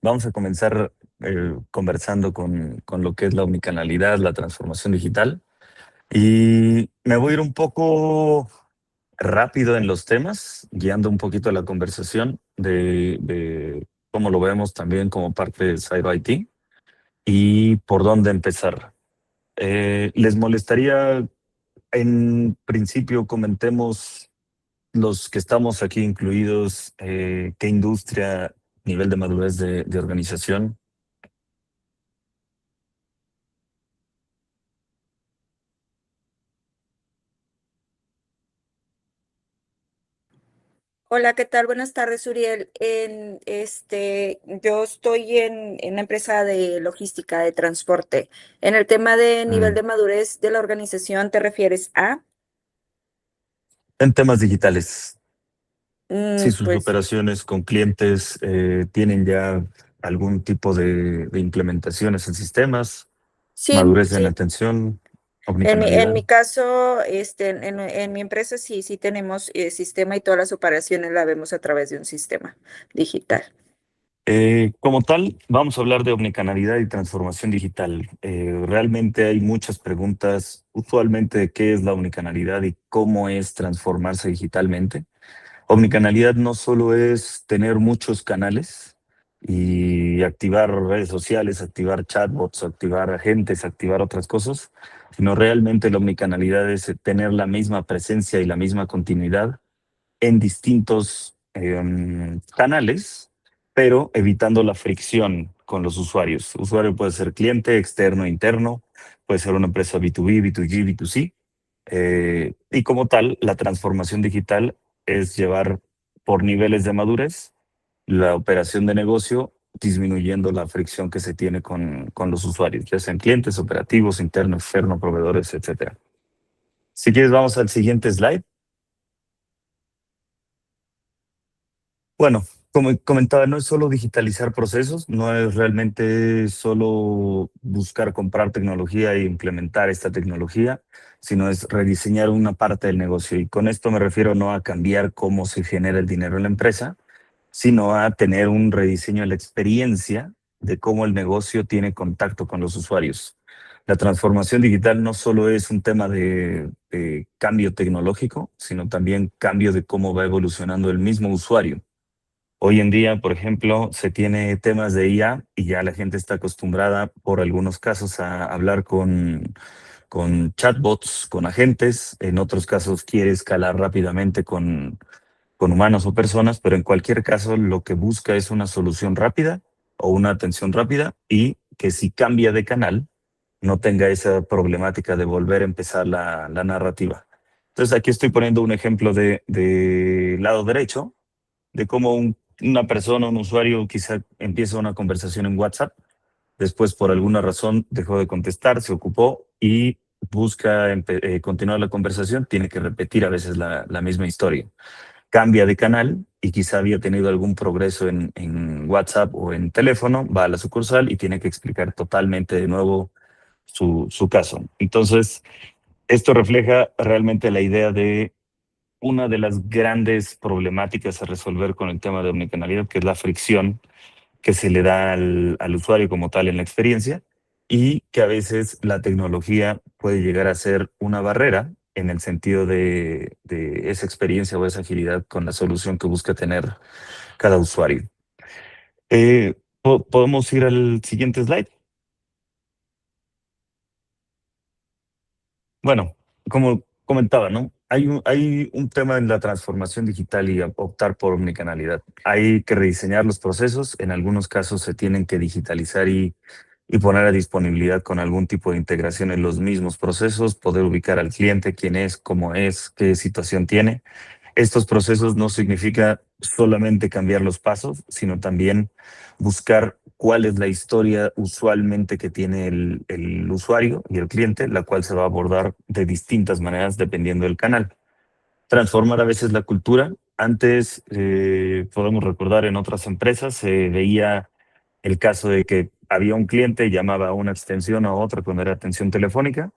Vamos a comenzar conversando con lo que es la omnicanalidad, la transformación digital. Y me voy a ir un poco rápido en los temas, guiando un poquito la conversación de cómo lo vemos también como parte de Cyber IT y por dónde empezar. ¿Les molestaría en principio comentemos los que estamos aquí incluidos, qué industria, nivel de madurez de organización? Hola, ¿qué tal? Buenas tardes, Uriel. Yo estoy en una empresa de logística de transporte. En el tema de nivel Mm. de madurez de la organización, ¿te refieres a? En temas digitales, si Mm, sus pues operaciones con clientes tienen ya algún tipo de implementaciones en sistemas, sí, madurez en sí. atención, En omnicanalidad. mi caso, en mi empresa sí tenemos sistema y todas las operaciones la vemos a través de un sistema digital. Como tal, vamos a hablar de omnicanalidad y transformación digital. Realmente hay muchas preguntas, usualmente, de qué es la omnicanalidad y cómo es transformarse digitalmente. Omnicanalidad no solo es tener muchos canales y activar redes sociales, activar chatbots, activar agentes, activar otras cosas, sino realmente la omnicanalidad es tener la misma presencia y la misma continuidad en distintos canales, pero evitando la fricción con los usuarios. Usuario puede ser cliente, externo, interno, puede ser una empresa B2B, B2G, B2C. Y como tal, la transformación digital es llevar por niveles de madurez la operación de negocio disminuyendo la fricción que se tiene con los usuarios, ya sean clientes, operativos, interno, externo, proveedores, etcétera. Si quieres, vamos al siguiente slide. Bueno, como comentaba, no es solo digitalizar procesos, no es realmente solo buscar comprar tecnología e implementar esta tecnología, sino es rediseñar una parte del negocio. Y con esto me refiero no a cambiar cómo se genera el dinero en la empresa, sino a tener un rediseño de la experiencia de cómo el negocio tiene contacto con los usuarios. La transformación digital no solo es un tema de cambio tecnológico, sino también cambio de cómo va evolucionando el mismo usuario. Hoy en día, por ejemplo, se tiene temas de IA y ya la gente está acostumbrada, por algunos casos, a hablar con chatbots, con agentes. En otros casos quiere escalar rápidamente con humanos o personas, pero en cualquier caso lo que busca es una solución rápida o una atención rápida y que si cambia de canal no tenga esa problemática de volver a empezar la narrativa. Entonces aquí estoy poniendo un ejemplo de lado derecho de cómo una persona, un usuario, quizá empieza una conversación en WhatsApp, después por alguna razón dejó de contestar, se ocupó y busca continuar la conversación, tiene que repetir a veces la misma historia. Cambia de canal y quizá había tenido algún progreso en WhatsApp o en teléfono, va a la sucursal y tiene que explicar totalmente de nuevo su caso. Entonces, esto refleja realmente la idea de una de las grandes problemáticas a resolver con el tema de omnicanalidad, que es la fricción que se le da al usuario como tal en la experiencia y que a veces la tecnología puede llegar a ser una barrera en el sentido de esa experiencia o esa agilidad con la solución que busca tener cada usuario. ¿Podemos ir al siguiente slide? Bueno, como comentaba, ¿no? Hay un tema en la transformación digital y optar por omnicanalidad. Hay que rediseñar los procesos. En algunos casos se tienen que digitalizar y poner a disponibilidad con algún tipo de integración en los mismos procesos, poder ubicar al cliente, quién es, cómo es, qué situación tiene. Estos procesos no significa solamente cambiar los pasos, sino también buscar cuál es la historia usualmente que tiene el usuario y el cliente, la cual se va a abordar de distintas maneras dependiendo del canal. Transformar a veces la cultura. Antes, podemos recordar en otras empresas, se veía el caso de que había un cliente, llamaba a una extensión o a otra cuando era atención telefónica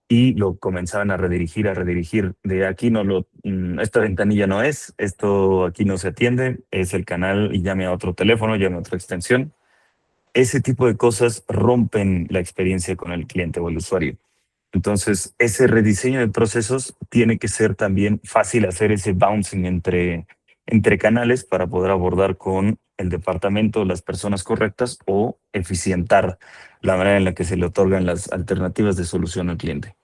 y lo comenzaban a redirigir de aquí no esta ventanilla no es, esto aquí no se atiende, es el canal y llame a otro teléfono, llame a otra extensión. ese tipo de cosas rompen la experiencia con el cliente o el usuario. Entonces, ese rediseño de procesos tiene que ser también fácil hacer ese bouncing entre canales para poder abordar con el departamento las personas correctas o eficientar la manera en la que se le otorgan las alternativas de solución al cliente.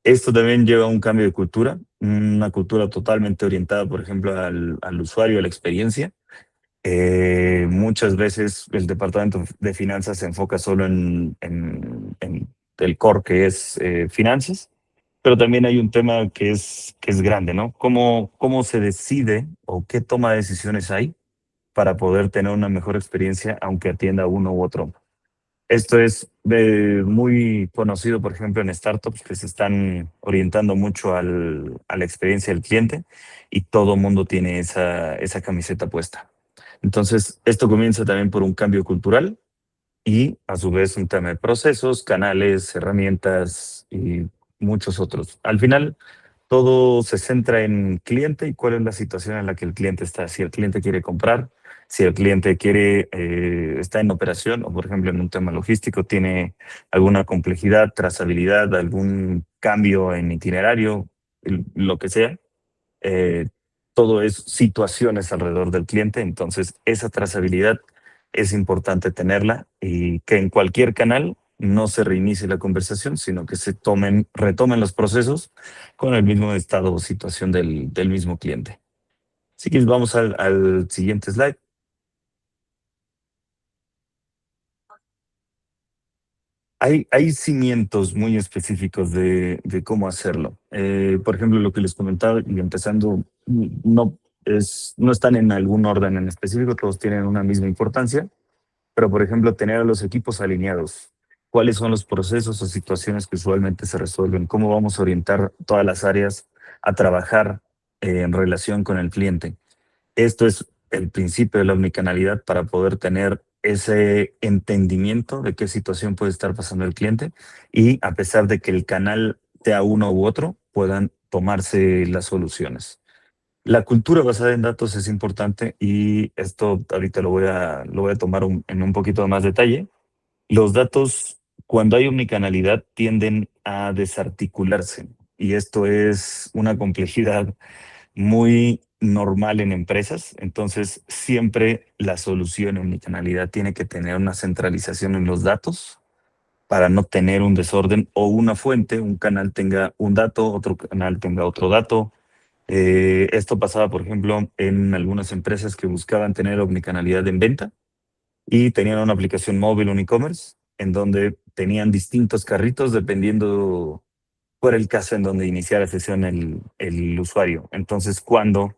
Esto también lleva a un cambio de cultura, una cultura totalmente orientada, por ejemplo, al usuario, a la experiencia. Muchas veces el departamento de finanzas se enfoca solo en el core que es finanzas, pero también hay un tema que es grande, ¿no? ¿Cómo se decide o qué toma de decisiones hay para poder tener una mejor experiencia aunque atienda a uno u otro? Esto es muy conocido, por ejemplo, en startups que se están orientando mucho a la experiencia del cliente y todo mundo tiene esa camiseta puesta. Entonces, esto comienza también por un cambio cultural y a su vez un tema de procesos, canales, herramientas y muchos otros. Al final, todo se centra en cliente y cuál es la situación en la que el cliente está. Si el cliente quiere comprar, si el cliente está en operación o, por ejemplo, en un tema logístico, tiene alguna complejidad, trazabilidad, algún cambio en itinerario, lo que sea, eh, todo es situaciones alrededor del cliente, entonces esa trazabilidad es importante tenerla y que en cualquier canal no se reinicie la conversación, sino que retomen los procesos con el mismo estado o situación del mismo cliente. Así que vamos al siguiente slide. Hay cimientos muy específicos de cómo hacerlo. Por ejemplo, lo que les comentaba y empezando, no están en algún orden en específico, todos tienen una misma importancia, pero por ejemplo, tener a los equipos alineados. ¿Cuáles son los procesos o situaciones que usualmente se resuelven? ¿Cómo vamos a orientar todas las áreas a trabajar en relación con el cliente? Esto es el principio de la omnicanalidad para poder tener ese entendimiento de qué situación puede estar pasando el cliente y a pesar de que el canal sea uno u otro, puedan tomarse las soluciones. La cultura basada en datos es importante y esto ahorita lo voy a tomar en un poquito más detalle. Los datos, cuando hay omnicanalidad, tienden a desarticularse y esto es una complejidad muy normal en empresas. Entonces, siempre la solución en omnicanalidad tiene que tener una centralización en los datos para no tener un desorden o una fuente, un canal tenga un dato, otro canal tenga otro dato. Esto pasaba, por ejemplo, en algunas empresas que buscaban tener omnicanalidad en venta y tenían una aplicación móvil, un e-commerce, en donde tenían distintos carritos dependiendo por el caso en donde iniciara sesión el usuario. Entonces, cuando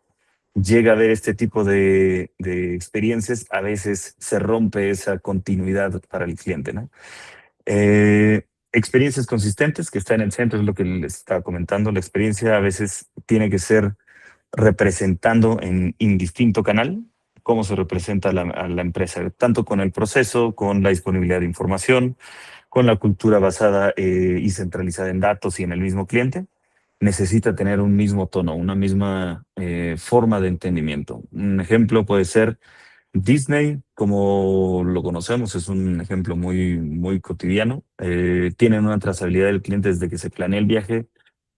llega a ver este tipo de experiencias, a veces se rompe esa continuidad para el cliente, ¿no? Experiencias consistentes, que está en el centro, es lo que les estaba comentando. La experiencia a veces tiene que ser representando en indistinto canal cómo se representa a la empresa, tanto con el proceso, con la disponibilidad de información, con la cultura basada y centralizada en datos y en el mismo cliente. Necesita tener un mismo tono, una misma forma de entendimiento. Un ejemplo puede ser Disney, como lo conocemos, es un ejemplo muy cotidiano. Tienen una trazabilidad del cliente desde que se planea el viaje,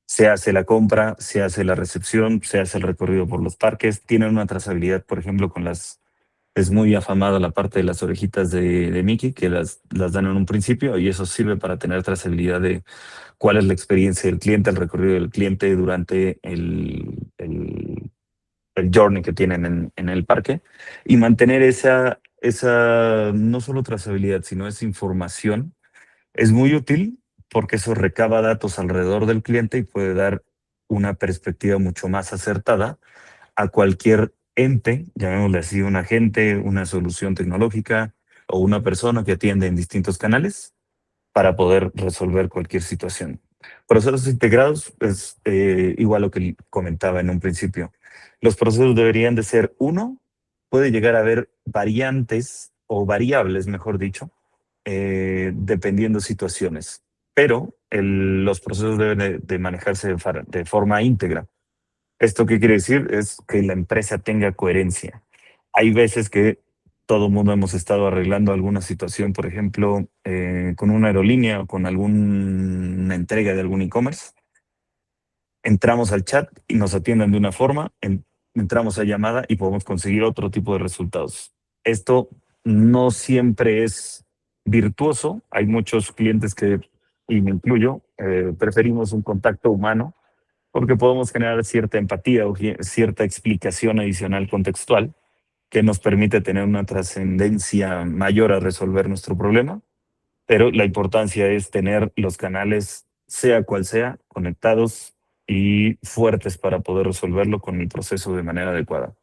se hace la compra, se hace la recepción, se hace el recorrido por los parques. Tienen una trazabilidad, por ejemplo, es muy afamada la parte de las orejitas de Mickey, que las dan en un principio y eso sirve para tener trazabilidad de cuál es la experiencia del cliente, el recorrido del cliente durante el journey que tienen en el parque y mantener esa no solo trazabilidad, sino esa información es muy útil porque eso recaba datos alrededor del cliente y puede dar una perspectiva mucho más acertada a cualquier ente, llamémosle así, un agente, una solución tecnológica o una persona que atiende en distintos canales para poder resolver cualquier situación. Procesos integrados es igual a lo que comentaba en un principio. Los procesos deberían de ser uno, puede llegar a haber variantes o variables, mejor dicho, dependiendo situaciones, pero los procesos deben de manejarse de forma íntegra. ¿Esto qué quiere decir? Es que la empresa tenga coherencia. Hay veces que todo el mundo hemos estado arreglando alguna situación, por ejemplo, con una aerolínea o con alguna entrega de algún e-commerce. Entramos al chat y nos atienden de una forma, entramos a llamada y podemos conseguir otro tipo de resultados. Esto no siempre es virtuoso. Hay muchos clientes que, y me incluyo, preferimos un contacto humano porque podemos generar cierta empatía o cierta explicación adicional contextual que nos permite tener una trascendencia mayor a resolver nuestro problema, pero la importancia es tener los canales, sea cual sea, conectados y fuertes para poder resolverlo con el proceso de manera adecuada.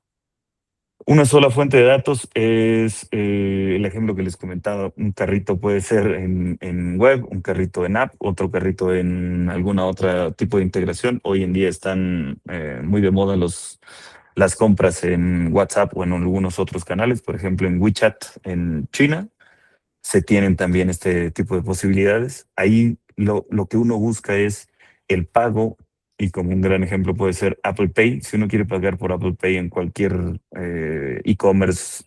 Una sola fuente de datos es el ejemplo que les comentaba. Un carrito puede ser en web, un carrito en app, otro carrito en alguna otra tipo de integración. Hoy en día están muy de moda las compras en WhatsApp o en algunos otros canales, por ejemplo en WeChat en China se tienen también este tipo de posibilidades. Ahí lo que uno busca es el pago y como un gran ejemplo puede ser Apple Pay. Si uno quiere pagar por Apple Pay en cualquier e-commerce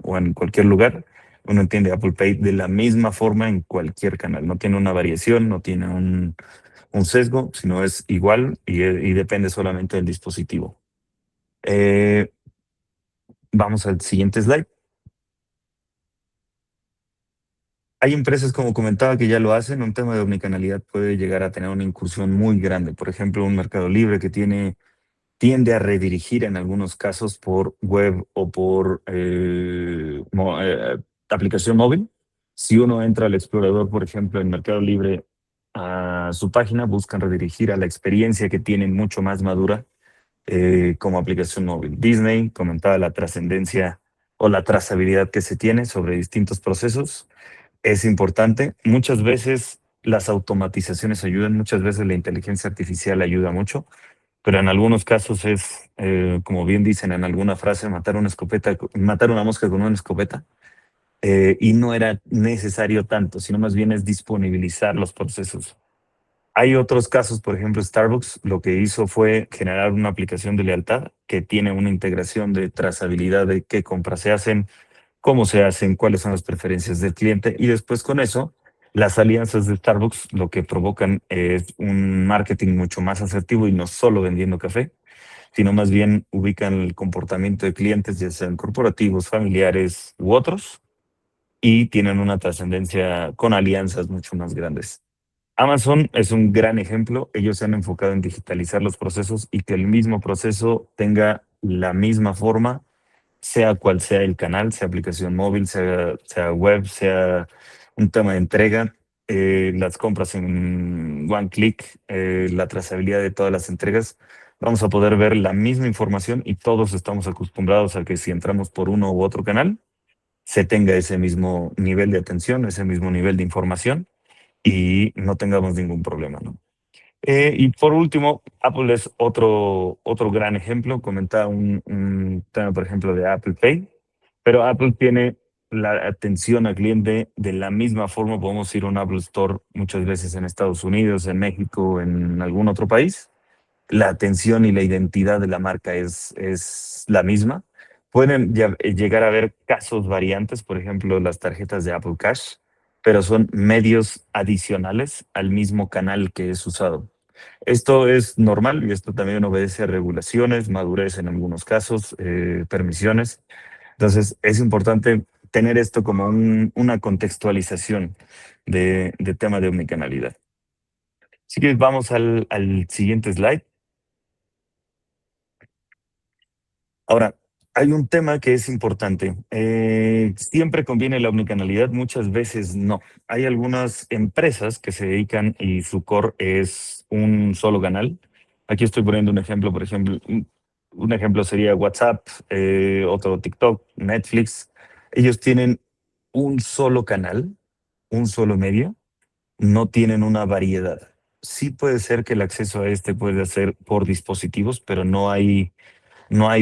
o en cualquier lugar, uno entiende Apple Pay de la misma forma en cualquier canal. No tiene una variación, no tiene un sesgo, sino es igual y depende solamente del dispositivo. Vamos al siguiente slide. Hay empresas, como comentaba, que ya lo hacen. Un tema de omnicanalidad puede llegar a tener una incursión muy grande. Por ejemplo, un Mercado Libre que tiende a redirigir en algunos casos por web o por aplicación móvil. Si uno entra al explorador, por ejemplo, en Mercado Libre, a su página, buscan redirigir a la experiencia que tienen mucho más madura como aplicación móvil. Disney comentaba la trascendencia o la trazabilidad que se tiene sobre distintos procesos es importante. Muchas veces las automatizaciones ayudan, muchas veces la inteligencia artificial ayuda mucho, pero en algunos casos es, como bien dicen en alguna frase, matar una mosca con una escopeta, y no era necesario tanto, sino más bien es disponibilizar los procesos. Hay otros casos, por ejemplo, Starbucks lo que hizo fue generar una aplicación de lealtad que tiene una integración de trazabilidad de qué compras se hacen, cómo se hacen, cuáles son las preferencias del cliente y después con eso, las alianzas de Starbucks lo que provocan es un marketing mucho más asertivo y no solo vendiendo café, sino más bien ubican el comportamiento de clientes, ya sean corporativos, familiares u otros, y tienen una trascendencia con alianzas mucho más grandes. Amazon es un gran ejemplo. Ellos se han enfocado en digitalizar los procesos y que el mismo proceso tenga la misma forma sea cual sea el canal, sea aplicación móvil, sea web, sea un tema de entrega, las compras en one click, la trazabilidad de todas las entregas, vamos a poder ver la misma información y todos estamos acostumbrados a que si entramos por uno u otro canal, se tenga ese mismo nivel de atención, ese mismo nivel de información y no tengamos ningún problema, ¿no? Y por último, Apple es otro gran ejemplo. Comentaba un tema, por ejemplo, de Apple Pay, pero Apple tiene la atención al cliente de la misma forma. Podemos ir a un Apple Store muchas veces en Estados Unidos, en México, en algún otro país. La atención y la identidad de la marca es la misma. Pueden llegar a haber casos variantes, por ejemplo, las tarjetas de Apple Cash, pero son medios adicionales al mismo canal que es usado. Esto es normal y esto también obedece a regulaciones, madurez en algunos casos, permisiones. Entonces, es importante tener esto como una contextualización de tema de omnicanalidad. Así que vamos al siguiente slide. Ahora, hay un tema que es importante. Siempre conviene la omnicanalidad, muchas veces no. Hay algunas empresas que se dedican y su core es un solo canal. Aquí estoy poniendo un ejemplo, por ejemplo, un ejemplo sería WhatsApp, otro TikTok, Netflix. Ellos tienen un solo canal, un solo medio, no tienen una variedad. Sí puede ser que el acceso a este puede ser por dispositivos, pero no hay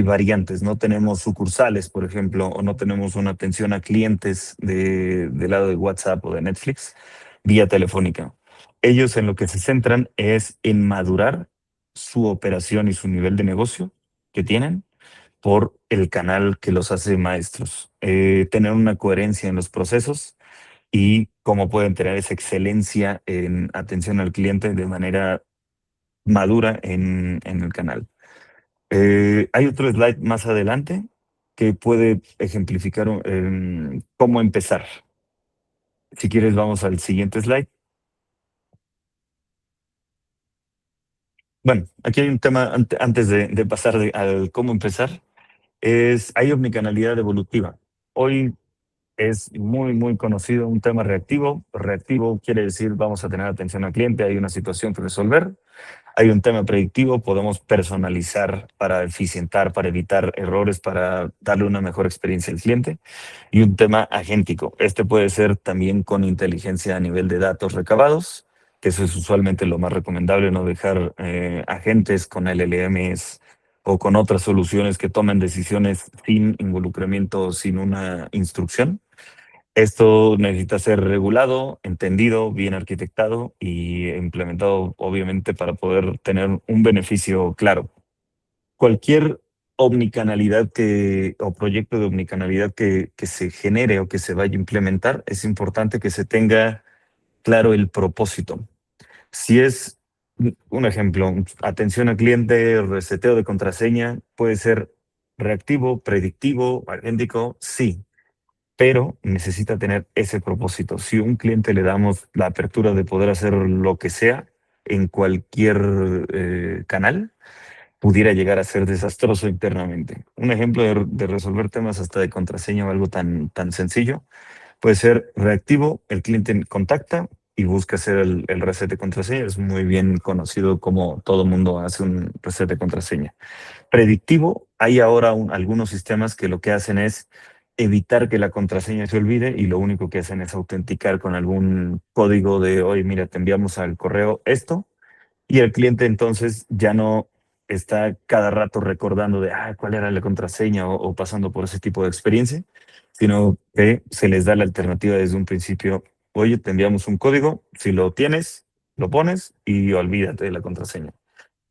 variantes, no tenemos sucursales, por ejemplo, o no tenemos una atención a clientes del lado de WhatsApp o de Netflix vía telefónica. Ellos en lo que se centran es en madurar su operación y su nivel de negocio que tienen por el canal que los hace maestros. Tener una coherencia en los procesos y cómo pueden tener esa excelencia en atención al cliente de manera madura en el canal. Hay otro slide más adelante que puede ejemplificar cómo empezar. Si quieres, vamos al siguiente slide. Bueno, aquí hay un tema antes de pasar al cómo empezar. Hay omnicanalidad evolutiva. Hoy es muy conocido un tema reactivo. Reactivo quiere decir vamos a tener atención al cliente, hay una situación que resolver. Hay un tema predictivo, podemos personalizar para eficientar, para evitar errores, para darle una mejor experiencia al cliente. Y un tema agéntico. Este puede ser también con inteligencia a nivel de datos recabados, que eso es usualmente lo más recomendable, no dejar agentes con LLMs o con otras soluciones que tomen decisiones sin involucramiento, sin una instrucción. Esto necesita ser regulado, entendido, bien arquitectado y implementado, obviamente, para poder tener un beneficio claro. Cualquier omnicanalidad o proyecto de omnicanalidad que se genere o que se vaya a implementar, es importante que se tenga claro el propósito. Si es un ejemplo, atención al cliente, reseteo de contraseña, puede ser reactivo, predictivo, agéntico, sí, pero necesita tener ese propósito. Si a un cliente le damos la apertura de poder hacer lo que sea en cualquier canal, pudiera llegar a ser desastroso internamente. Un ejemplo de resolver temas hasta de contraseña o algo tan sencillo puede ser reactivo, el cliente contacta y busca hacer el reset de contraseña. Es muy bien conocido como todo mundo hace un reset de contraseña. Predictivo, hay ahora algunos sistemas que lo que hacen es evitar que la contraseña se olvide y lo único que hacen es autenticar con algún código de, oye, mira, te enviamos al correo esto, y el cliente entonces ya no está cada rato recordando de, cuál era la contraseña o pasando por ese tipo de experiencia, sino que se les da la alternativa desde un principio, oye, te enviamos un código, si lo tienes, lo pones y olvídate de la contraseña.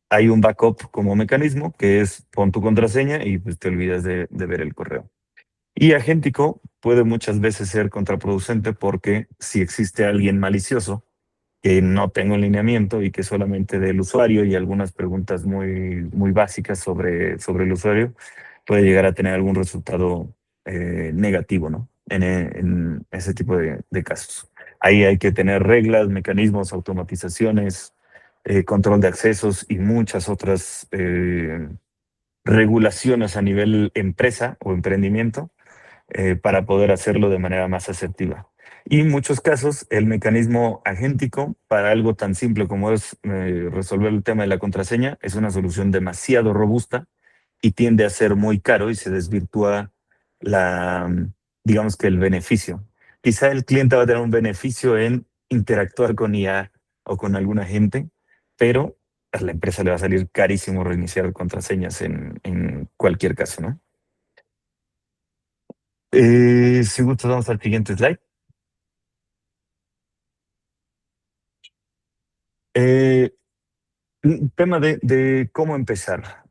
Hay un backup como mecanismo que es pon tu contraseña y pues te olvidas de ver el correo. Y agéntico puede muchas veces ser contraproducente porque si existe alguien malicioso que no tenga un lineamiento y que solamente del usuario y algunas preguntas muy básicas sobre el usuario, puede llegar a tener algún resultado negativo, ¿no? En ese tipo de casos. Ahí hay que tener reglas, mecanismos, automatizaciones, control de accesos y muchas otras regulaciones a nivel empresa o emprendimiento para poder hacerlo de manera más asertiva. Y en muchos casos, el mecanismo agéntico para algo tan simple como es resolver el tema de la contraseña es una solución demasiado robusta y tiende a ser muy caro y se desvirtúa digamos que el beneficio. Quizá el cliente va a tener un beneficio en interactuar con IA o con alguna gente, pero a la empresa le va a salir carísimo reiniciar contraseñas en cualquier caso, ¿no? Si gustas, vamos al siguiente slide. Eh, un tema de cómo empezar.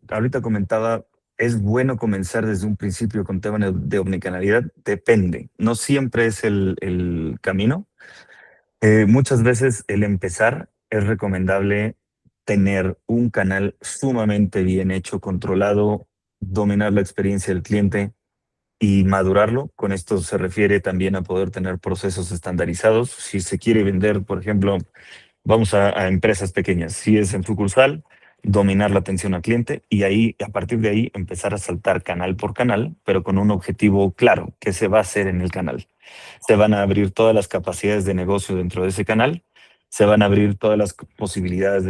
Ahorita comentaba, es bueno comenzar desde un principio con temas de omnicanalidad. Depende, no siempre es el camino. Muchas veces el empezar es recomendable tener un canal sumamente bien hecho, controlado, dominar la experiencia del cliente y madurarlo. Con esto se refiere también a poder tener procesos estandarizados. Si se quiere vender, por ejemplo, vamos a empresas pequeñas. Si es en sucursal, dominar la atención al cliente y ahí, a partir de ahí, empezar a saltar canal por canal, pero con un objetivo claro, que se va a hacer en el canal. Se van a abrir todas las capacidades de negocio dentro de ese canal, se van a abrir todas las posibilidades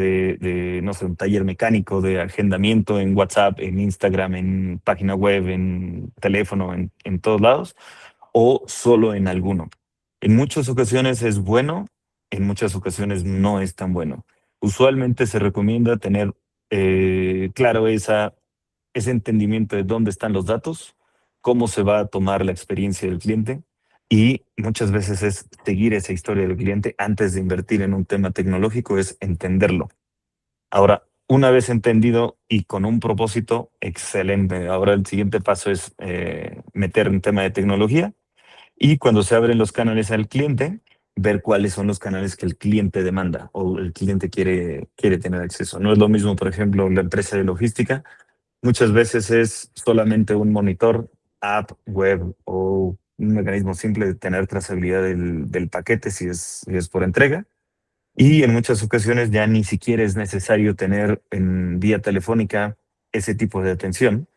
no sé, un taller mecánico, de agendamiento en WhatsApp, en Instagram, en página web, en teléfono, en todos lados, o solo en alguno. En muchas ocasiones es bueno, en muchas ocasiones no es tan bueno. Usualmente se recomienda tener claro ese entendimiento de dónde están los datos, cómo se va a tomar la experiencia del cliente y muchas veces es seguir esa historia del cliente antes de invertir en un tema tecnológico, es entenderlo. Ahora, una vez entendido y con un propósito, excelente. Ahora el siguiente paso es meter un tema de tecnología y cuando se abren los canales al cliente, ver cuáles son los canales que el cliente demanda o el cliente quiere tener acceso. No es lo mismo, por ejemplo, la empresa de logística. Muchas veces es solamente un monitor, app, web o un mecanismo simple de tener trazabilidad del paquete si es por entrega. Y en muchas ocasiones ya ni siquiera es necesario tener en vía telefónica ese tipo de atención.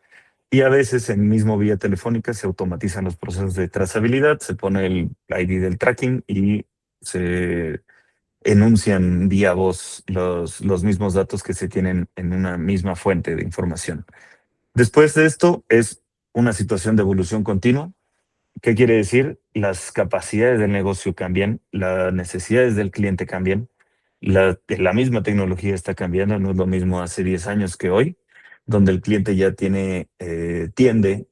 Y a veces en mismo vía telefónica se automatizan los procesos de trazabilidad, se pone el ID del tracking y se enuncian vía voz los mismos datos que se tienen en una misma fuente de información. Después de esto es una situación de evolución continua. ¿Qué quiere decir? Las capacidades del negocio cambian, las necesidades del cliente cambian, la misma tecnología está cambiando, no es lo mismo hace 10 años que hoy, donde el cliente ya tiende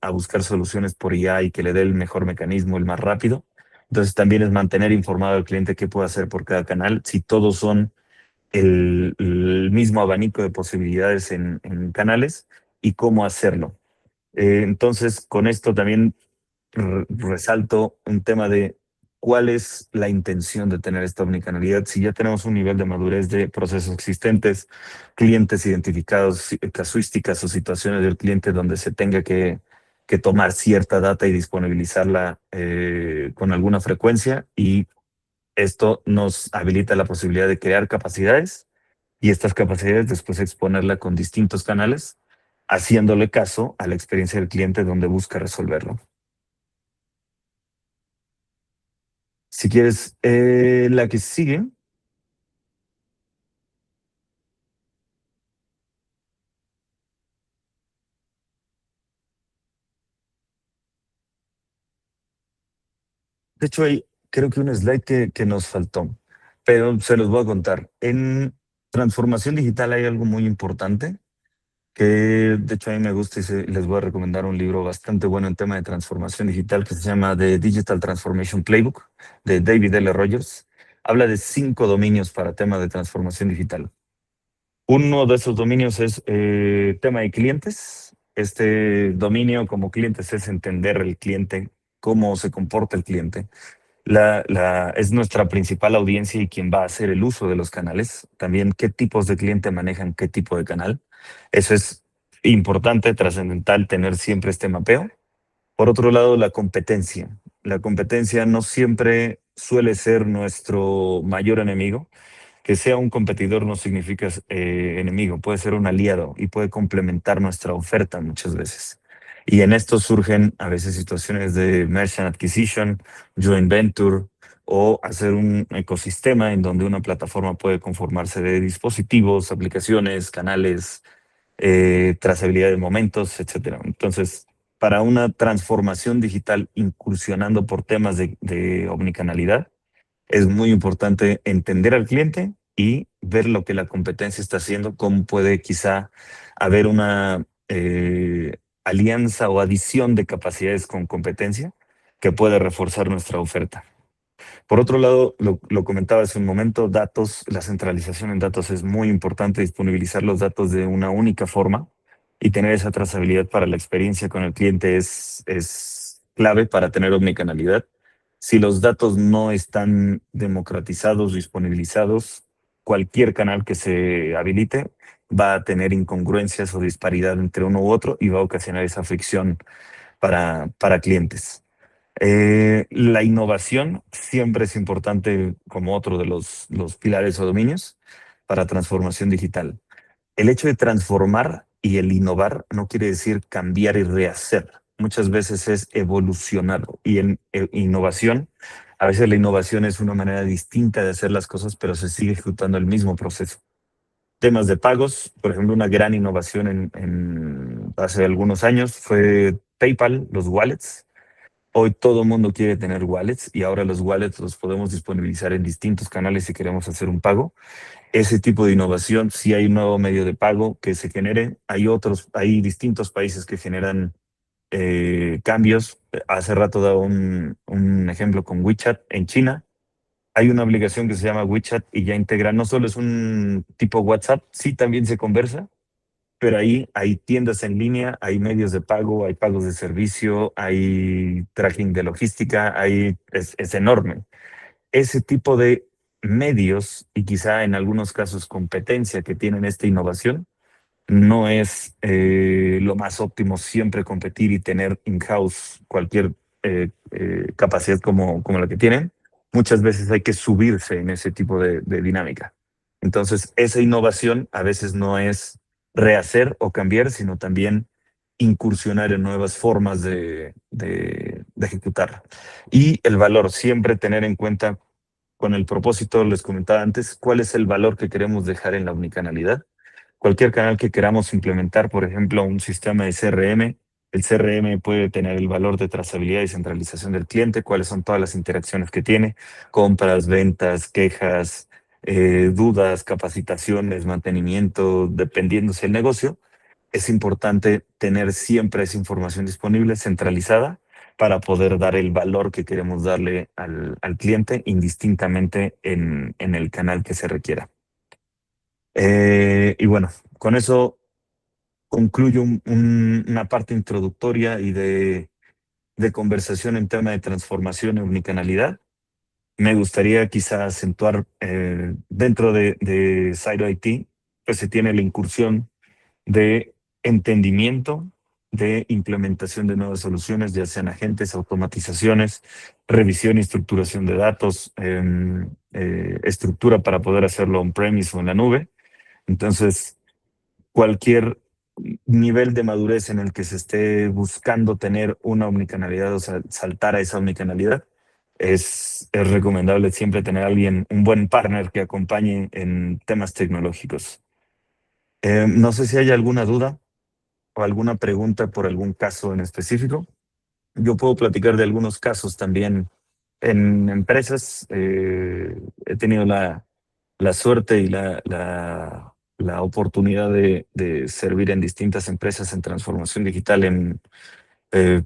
a buscar soluciones por IA y que le dé el mejor mecanismo, el más rápido. Entonces también es mantener informado al cliente qué puede hacer por cada canal, si todos son el mismo abanico de posibilidades en canales y cómo hacerlo. Entonces, con esto también resalto un tema de cuál es la intención de tener esta omnicanalidad. Si ya tenemos un nivel de madurez de procesos existentes, clientes identificados, casuísticas o situaciones del cliente donde se tenga que tomar cierta data y disponibilizarla con alguna frecuencia, y esto nos habilita la posibilidad de crear capacidades y estas capacidades después exponerla con distintos canales, haciéndole caso a la experiencia del cliente donde busca resolverlo. Si quieres, la que sigue, de hecho hay creo que un slide que nos faltó, pero se los voy a contar. En transformación digital hay algo muy importante que de hecho a mí me gusta y les voy a recomendar un libro bastante bueno en tema de transformación digital que se llama The Digital Transformation Playbook de David L. Rogers. Habla de 5 dominios para tema de transformación digital. Uno de esos dominios es tema de clientes. Este dominio como clientes es entender el cliente, cómo se comporta el cliente. Es nuestra principal audiencia y quien va a hacer el uso de los canales. También qué tipos de cliente manejan qué tipo de canal. Eso es importante, trascendental, tener siempre este mapeo. Por otro lado, la competencia. La competencia no siempre suele ser nuestro mayor enemigo. Que sea un competidor no significa enemigo, puede ser un aliado y puede complementar nuestra oferta muchas veces. Y en esto surgen a veces situaciones de merchant acquisition, joint venture o hacer un ecosistema en donde una plataforma puede conformarse de dispositivos, aplicaciones, canales, trazabilidad de momentos, etcétera. Entonces, para una transformación digital incursionando por temas de omnicanalidad, es muy importante entender al cliente y ver lo que la competencia está haciendo, cómo puede quizá haber una alianza o adición de capacidades con competencia que puede reforzar nuestra oferta. Por otro lado, lo comentaba hace un momento, datos, la centralización en datos es muy importante, disponibilizar los datos de una única forma y tener esa trazabilidad para la experiencia con el cliente es clave para tener omnicanalidad. Si los datos no están democratizados, disponibilizados, cualquier canal que se habilite va a tener incongruencias o disparidad entre uno u otro y va a ocasionar esa fricción para clientes. La innovación siempre es importante como otro de los pilares o dominios para transformación digital. El hecho de transformar y el innovar no quiere decir cambiar y rehacer. Muchas veces es evolucionar. Y en innovación, a veces la innovación es una manera distinta de hacer las cosas, pero se sigue ejecutando el mismo proceso. Temas de pagos, por ejemplo, una gran innovación hace algunos años fue PayPal, los wallets. Hoy todo el mundo quiere tener wallets y ahora los wallets los podemos disponibilizar en distintos canales si queremos hacer un pago. Ese tipo de innovación, si hay un nuevo medio de pago que se genere, hay distintos países que generan cambios. Hace rato daba un ejemplo con WeChat en China. hay una aplicación que se llama WeChat y ya integra, no solo es un tipo WhatsApp, sí también se conversa, pero ahí hay tiendas en línea, hay medios de pago, hay pagos de servicio, hay tracking de logística, es enorme. Ese tipo de medios y quizá en algunos casos competencia que tienen esta innovación, no es lo más óptimo siempre competir y tener in-house cualquier capacidad como la que tienen. Muchas veces hay que subirse en ese tipo de dinámica. Entonces, esa innovación a veces no es rehacer o cambiar, sino también incursionar en nuevas formas de ejecutarla. Y el valor, siempre tener en cuenta con el propósito, les comentaba antes, cuál es el valor que queremos dejar en la omnicanalidad. Cualquier canal que queramos implementar, por ejemplo, un sistema de CRM, el CRM puede tener el valor de trazabilidad y centralización del cliente, cuáles son todas las interacciones que tiene, compras, ventas, quejas, dudas, capacitaciones, mantenimiento, dependiendo si el negocio. Es importante tener siempre esa información disponible, centralizada, para poder dar el valor que queremos darle al cliente indistintamente en el canal que se requiera. Y bueno, con eso concluyo una parte introductoria y de conversación en tema de transformación y omnicanalidad. Me gustaría quizá acentuar dentro de Cyro IT, pues se tiene la incursión de entendimiento, de implementación de nuevas soluciones, ya sean agentes, automatizaciones, revisión y estructuración de datos, estructura para poder hacerlo on-premise o en la nube. Entonces, cualquier nivel de madurez en el que se esté buscando tener una omnicanalidad, o sea, saltar a esa omnicanalidad, es recomendable siempre tener a alguien, un buen partner que acompañe en temas tecnológicos. No sé si hay alguna duda o alguna pregunta por algún caso en específico. Yo puedo platicar de algunos casos también en empresas. He tenido la suerte y la oportunidad de servir en distintas empresas en transformación digital,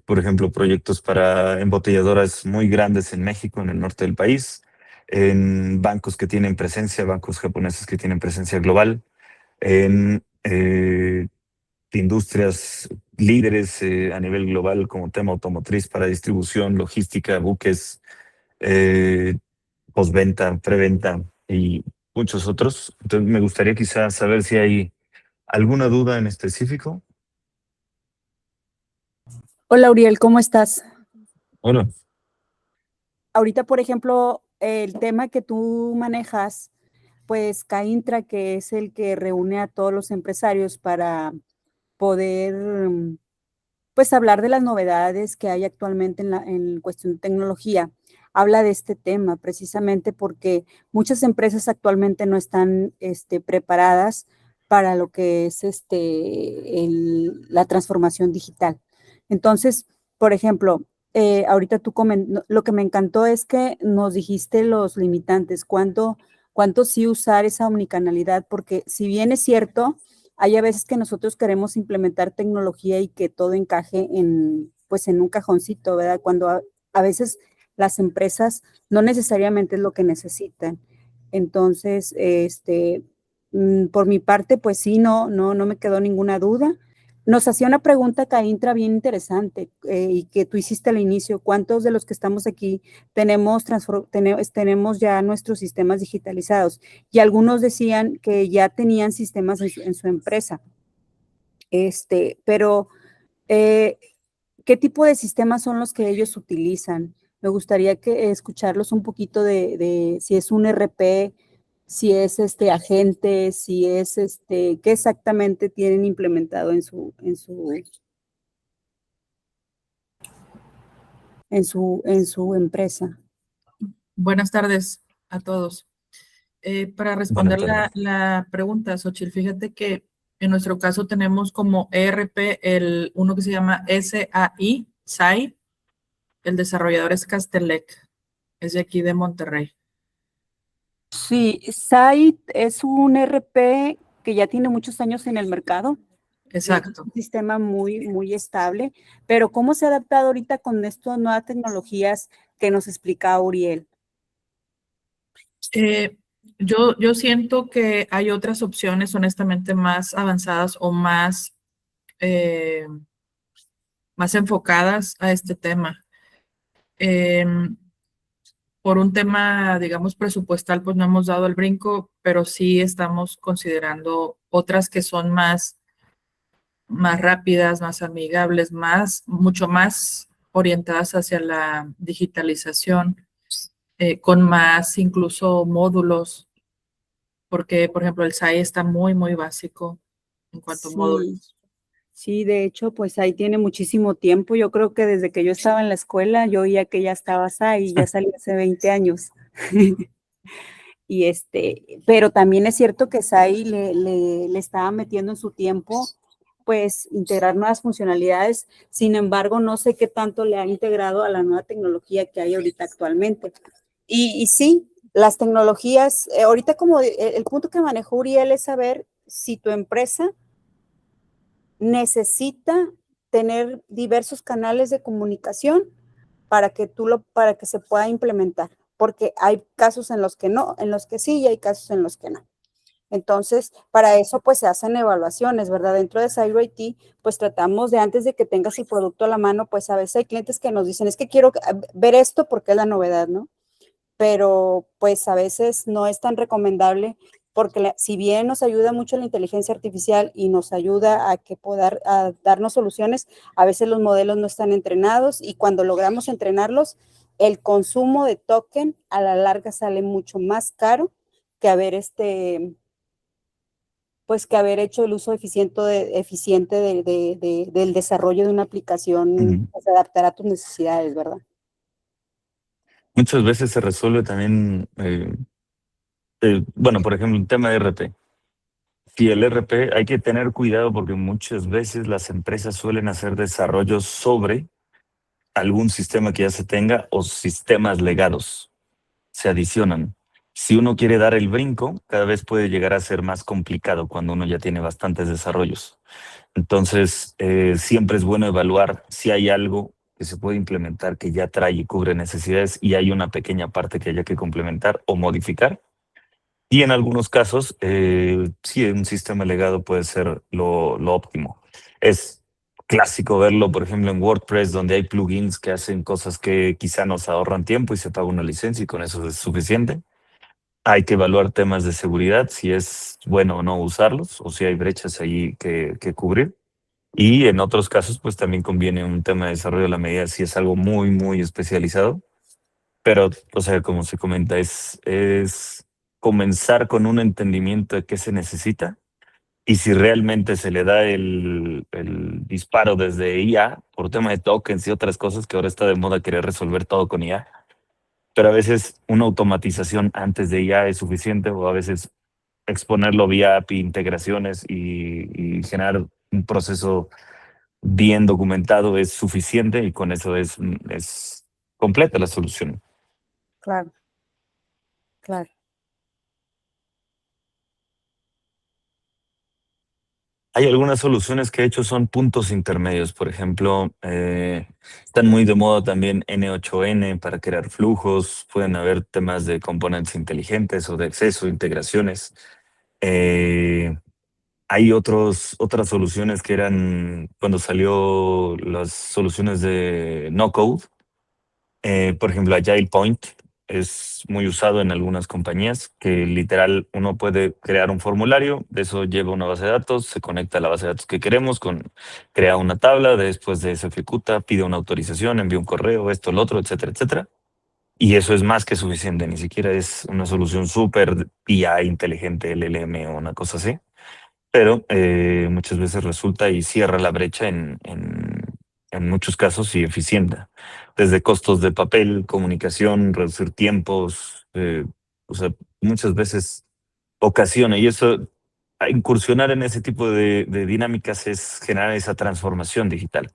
por ejemplo, proyectos para embotelladoras muy grandes en México, en el norte del país, en bancos que tienen presencia, bancos japoneses que tienen presencia global, en industrias líderes a nivel global como tema automotriz para distribución, logística, buques, eh, postventa, preventa y muchos otros. Entonces me gustaría quizás saber si hay alguna duda en específico. Hola, Uriel, ¿cómo estás? Bueno, Ahorita, por ejemplo, el tema que tú manejas, pues Caintra, que es el que reúne a todos los empresarios para poder, pues, hablar de las novedades que hay actualmente en cuestión de tecnología, habla de este tema precisamente porque muchas empresas actualmente no están preparadas para lo que es la transformación digital. Entonces, por ejemplo, ahorita lo que me encantó es que nos dijiste los limitantes, cuánto sí usar esa omnicanalidad, porque si bien es cierto, hay a veces que nosotros queremos implementar tecnología y que todo encaje pues en un cajoncito, ¿verdad? Cuando a veces las empresas no necesariamente es lo que necesitan. Entonces, por mi parte, pues sí, no me quedó ninguna duda. Nos hacía una pregunta, Caintra, bien interesante y que tú hiciste al inicio. ¿Cuántos de los que estamos aquí tenemos ya nuestros sistemas digitalizados? Y algunos decían que ya tenían sistemas en su empresa. Pero, eh, ¿qué tipo de sistemas son los que ellos utilizan? Me gustaría escucharlos un poquito de si es un RP, si es agente, si es qué exactamente tienen implementado en su empresa. Buenas tardes a todos. Para buenas responder tardes. la pregunta, Xochitl, fíjate que en nuestro caso tenemos como ERP uno que se llama SAI, el desarrollador es Castelec, es de aquí de Monterrey. Sí, SAI es un RP que ya tiene muchos años en el mercado. Exacto. Es un sistema muy estable, pero ¿cómo se ha adaptado ahorita con estas nuevas tecnologías que nos explica Uriel? Yo siento que hay otras opciones, honestamente, más avanzadas o eh, más enfocadas a este tema. Por un tema, digamos, presupuestal, pues no hemos dado el brinco, pero sí estamos considerando otras que son más rápidas, más amigables, mucho más orientadas hacia la digitalización, con más incluso módulos, porque, por ejemplo, el SAI está muy básico en cuanto a Sí, módulos. sí, de hecho, pues ahí tiene muchísimo tiempo. Yo creo que desde que yo estaba en la escuela, yo oía que ya estabas ahí, ya salí hace 20 años. Y pero también es cierto que SAI le estaba metiendo en su tiempo, pues, integrar nuevas funcionalidades. Sin embargo, no sé qué tanto le ha integrado a la nueva tecnología que hay ahorita actualmente. Y sí, las tecnologías, ahorita como el punto que manejó Uriel es saber si tu empresa necesita tener diversos canales de comunicación para que se pueda implementar, porque hay casos en los que no, en los que sí y hay casos en los que no. Entonces, para eso pues se hacen evaluaciones, ¿verdad? Dentro de Cyber IT, pues tratamos de antes de que tengas el producto a la mano, pues a veces hay clientes que nos dicen, es que quiero ver esto porque es la novedad, ¿no? Pero pues a veces no es tan recomendable porque si bien nos ayuda mucho la inteligencia artificial y nos ayuda a que poder a darnos soluciones, a veces los modelos no están entrenados y cuando logramos entrenarlos, el consumo de token a la larga sale mucho más caro que haber pues que haber hecho el uso eficiente del desarrollo de una aplicación que se adaptará a tus necesidades, ¿verdad? Muchas veces se resuelve también, bueno, por ejemplo, un tema de RP. Si el RP hay que tener cuidado porque muchas veces las empresas suelen hacer desarrollos sobre algún sistema que ya se tenga o sistemas legados. Se adicionan. Si uno quiere dar el brinco, cada vez puede llegar a ser más complicado cuando uno ya tiene bastantes desarrollos. Entonces, siempre es bueno evaluar si hay algo que se puede implementar que ya trae y cubre necesidades y hay una pequeña parte que haya que complementar o modificar. Y en algunos casos, sí, un sistema legado puede ser lo óptimo. Es clásico verlo, por ejemplo, en WordPress, donde hay plugins que hacen cosas que quizá nos ahorran tiempo y se paga una licencia y con eso es suficiente. Hay que evaluar temas de seguridad, si es bueno o no usarlos, o si hay brechas ahí que cubrir. Y en otros casos, pues también conviene un tema de desarrollo a la medida si es algo muy especializado. Pero, o sea, como se comenta, es comenzar con un entendimiento de qué se necesita y si realmente se le da el disparo desde IA por tema de tokens y otras cosas que ahora está de moda querer resolver todo con IA. Pero a veces una automatización antes de IA es suficiente o a veces exponerlo vía API, integraciones y generar un proceso bien documentado es suficiente y con eso es completa la solución. Claro, claro. Hay algunas soluciones que he hecho son puntos intermedios. Por ejemplo, están muy de moda también N8N para crear flujos. Pueden haber temas de componentes inteligentes o de acceso, integraciones. Eh, Hay otras soluciones que eran cuando salió las soluciones de no code. Por ejemplo, Agile Point es muy usado en algunas compañías que literal uno puede crear un formulario, de eso lleva una base de datos, se conecta a la base de datos que queremos, crea una tabla, después de eso ejecuta, pide una autorización, envía un correo, esto, lo otro, etcétera, etcétera. Y eso es más que suficiente, ni siquiera es una solución súper IA inteligente, LLM o una cosa así, pero muchas veces resulta y cierra la brecha en muchos casos y eficienta. Desde costos de papel, comunicación, reducir tiempos, o sea, muchas veces ocasiona y eso, a incursionar en ese tipo de dinámicas es generar esa transformación digital.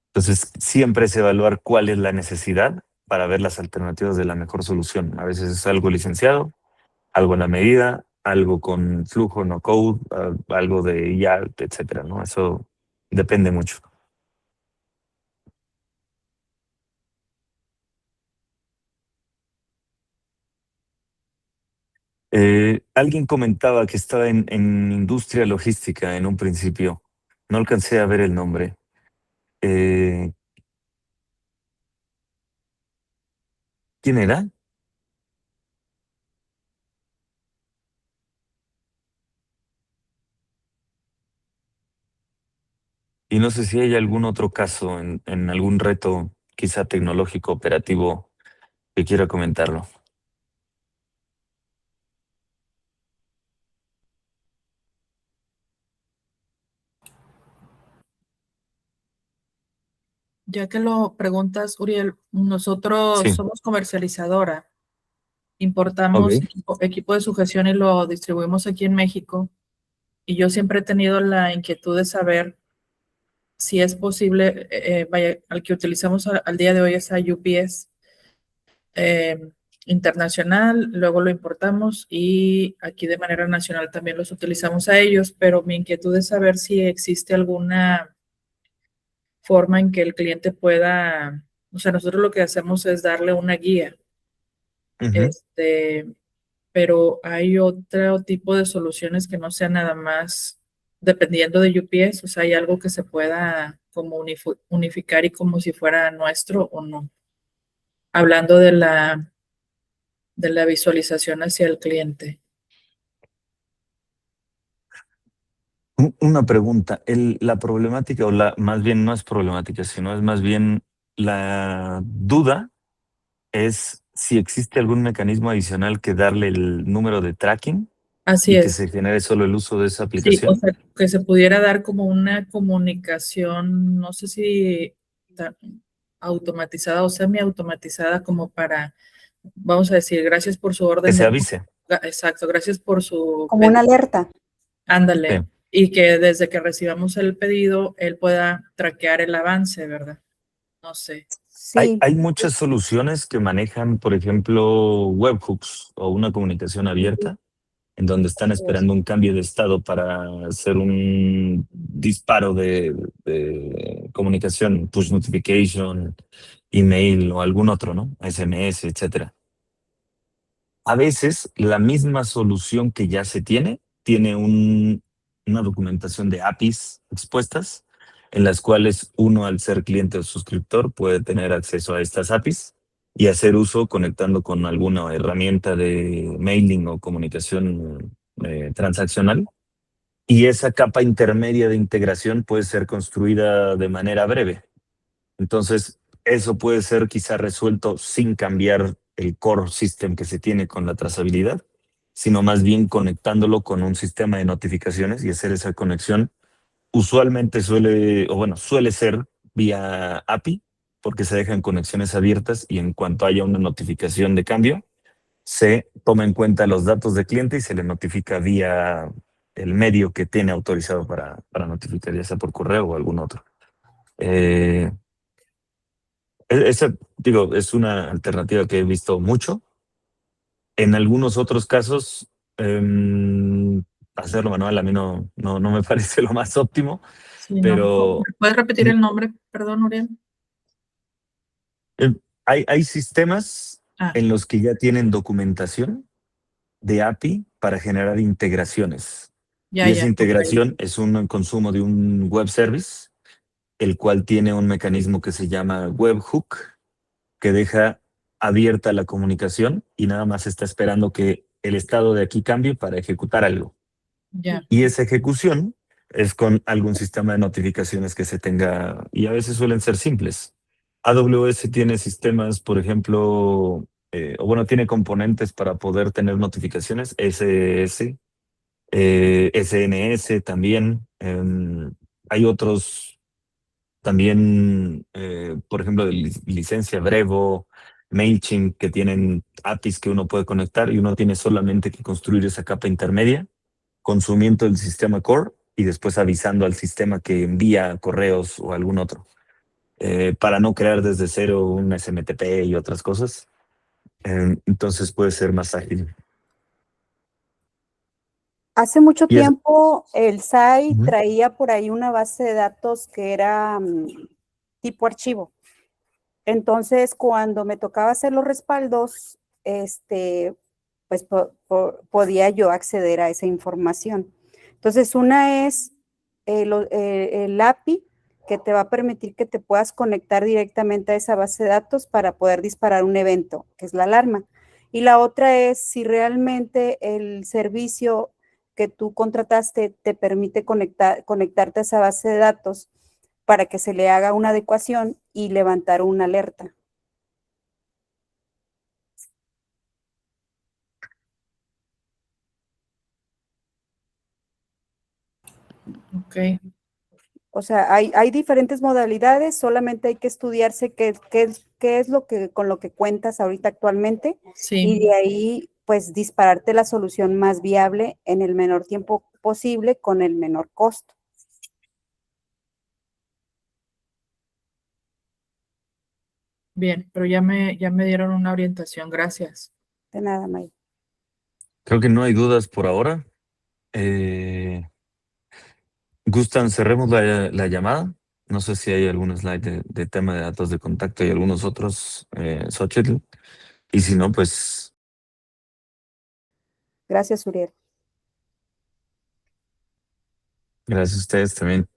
Entonces, siempre es evaluar cuál es la necesidad para ver las alternativas de la mejor solución. A veces es algo licenciado, algo en la medida, algo con flujo, no code, algo de IA, etcétera, ¿no? Eso depende mucho. Alguien comentaba que estaba en industria logística en un principio. No alcancé a ver el nombre. Eh, ¿Quién era? Y no sé si hay algún otro caso en algún reto, quizá tecnológico, operativo, que quiera comentarlo. Ya que lo preguntas, Uriel, nosotros Sí, somos comercializadora. ok. Importamos equipo de sujeción y lo distribuimos aquí en México. Y yo siempre he tenido la inquietud de saber si es posible, vaya, al que utilizamos al día de hoy es a UPS internacional, luego lo importamos y aquí de manera nacional también los utilizamos a ellos, pero mi inquietud es saber si existe alguna forma en que el cliente pueda, o sea, nosotros lo que hacemos es darle una guía, Ujú. este, pero hay otro tipo de soluciones que no sean nada más dependiendo de UPS, o sea, hay algo que se pueda como unificar y como si fuera nuestro o no. Hablando de la visualización hacia el cliente. Una pregunta. La problemática, o más bien no es problemática, sino es más bien la duda es si existe algún mecanismo adicional que darle el número de tracking Así y que es. se genere solo el uso de esa Sí, o aplicación. sea, que se pudiera dar como una comunicación, no sé si automatizada o semi-automatizada como para, vamos a decir, gracias por su Que orden se de... avise. Exacto, gracias por su Como una pedido. alerta. Ándale. Sí. Y que desde que recibamos el pedido, él pueda traquear el avance, ¿verdad? No sé. Sí, Hay muchas soluciones que manejan, por ejemplo, webhooks o una comunicación abierta, en donde están así es. esperando un cambio de estado para hacer un disparo de comunicación, push notification, email o algún otro, ¿no? SMS, etcétera. A veces la misma solución que ya se tiene una documentación de APIs expuestas en las cuales uno, al ser cliente o suscriptor, puede tener acceso a estas APIs y hacer uso conectando con alguna herramienta de mailing o comunicación transaccional. Y esa capa intermedia de integración puede ser construida de manera breve. Entonces, eso puede ser quizá resuelto sin cambiar el core system que se tiene con la trazabilidad, sino más bien conectándolo con un sistema de notificaciones y hacer esa conexión. Usualmente suele ser vía API, porque se dejan conexiones abiertas y en cuanto haya una notificación de cambio, se toma en cuenta los datos del cliente y se le notifica vía el medio que tiene autorizado para notificar, ya sea por correo o algún otro. Eh, Esa, digo, es una alternativa que he visto mucho. En algunos otros casos, hacerlo manual a mí no me parece lo más óptimo, Sí, no. pero ¿Me puedes repetir el nombre? Perdón, Uriel. eh, hay sistemas Ah, en los que ya tienen documentación de API para generar integraciones. ya, Y esa ya. Ok. integración es un consumo de un web service, el cual tiene un mecanismo que se llama webhook, que deja abierta la comunicación y nada más está esperando que el estado de aquí cambie para ejecutar algo. Ya. Y esa ejecución es con algún sistema de notificaciones que se tenga, y a veces suelen ser simples. AWS tiene sistemas, por ejemplo, o bueno, tiene componentes para poder tener notificaciones, SS, SNS también. Hay otros también, por ejemplo, de licencia Brevo, MailChimp, que tienen APIs que uno puede conectar y uno tiene solamente que construir esa capa intermedia, consumiendo el sistema core y después avisando al sistema que envía correos o algún otro, para no crear desde cero un SMTP y otras cosas. Entonces puede ser más ágil. Hace mucho Y es, tiempo el SAI Ujú. traía por ahí una base de datos que era tipo archivo. Entonces, cuando me tocaba hacer los respaldos, pues podía yo acceder a esa información. Entonces, una es el API, que te va a permitir que te puedas conectar directamente a esa base de datos para poder disparar un evento, que es la alarma. Y la otra es si realmente el servicio que tú contrataste te permite conectarte a esa base de datos para que se le haga una adecuación y levantar una alerta. Ok, O sea, hay diferentes modalidades, solamente hay que estudiarse qué es lo que con lo que cuentas ahorita actualmente y sí, de ahí pues dispararte la solución más viable en el menor tiempo posible con el menor costo. bien, pero ya me dieron una orientación, gracias. De nada, May. Creo que no hay dudas por ahora. ¿Gustan, cerremos la llamada? No sé si hay algún slide de tema de datos de contacto y algunos otros, Xochitl. Y si no, pues Gracias, Uriel. gracias a ustedes también.